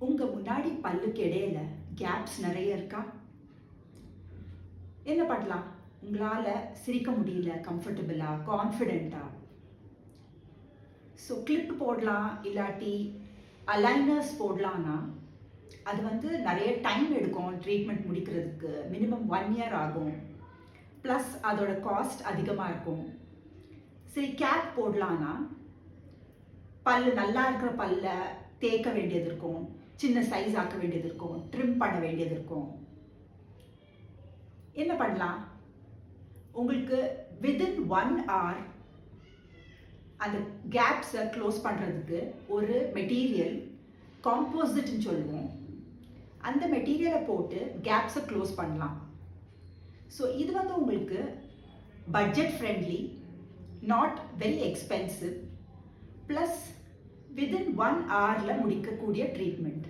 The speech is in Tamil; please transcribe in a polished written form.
உங்க முன்னாடி பல்லுக்கு இடையில கேப்ஸ் நிறைய இருக்கா? என்ன பண்ணலாம்? உங்களால சிரிக்க முடியல கம்ஃபர்டபுளா, கான்ஃபிடென்ட்டா. ஸோ கிளிப் போடலாம், இல்லாட்டி அலைனர்ஸ் போடலான்னா அது நிறைய டைம் எடுக்கும் ட்ரீட்மெண்ட் முடிக்கிறதுக்கு. மினிமம் 1 இயர் ஆகும். ப்ளஸ் அதோட காஸ்ட் அதிகமாக இருக்கும். சரி, கேப் போடலான்னா பல்லு நல்லா இருக்கிற பல்ல தேய்க்க வேண்டியது இருக்கும், சின்ன சைஸ் ஆக்க வேண்டியது இருக்கும், ட்ரிம் பண்ண வேண்டியது இருக்கும். என்ன பண்ணலாம்? உங்களுக்கு வித்தின் 1 hour அந்த கேப்ஸை க்ளோஸ் பண்ணுறதுக்கு ஒரு மெட்டீரியல், காம்போசிட்னு சொல்லுவோம், அந்த மெட்டீரியலை போட்டு கேப்ஸை க்ளோஸ் பண்ணலாம். ஸோ இது உங்களுக்கு budget friendly, not very expensive, plus within 1 hourல முடிக்கக்கூடிய ட்ரீட்மெண்ட்.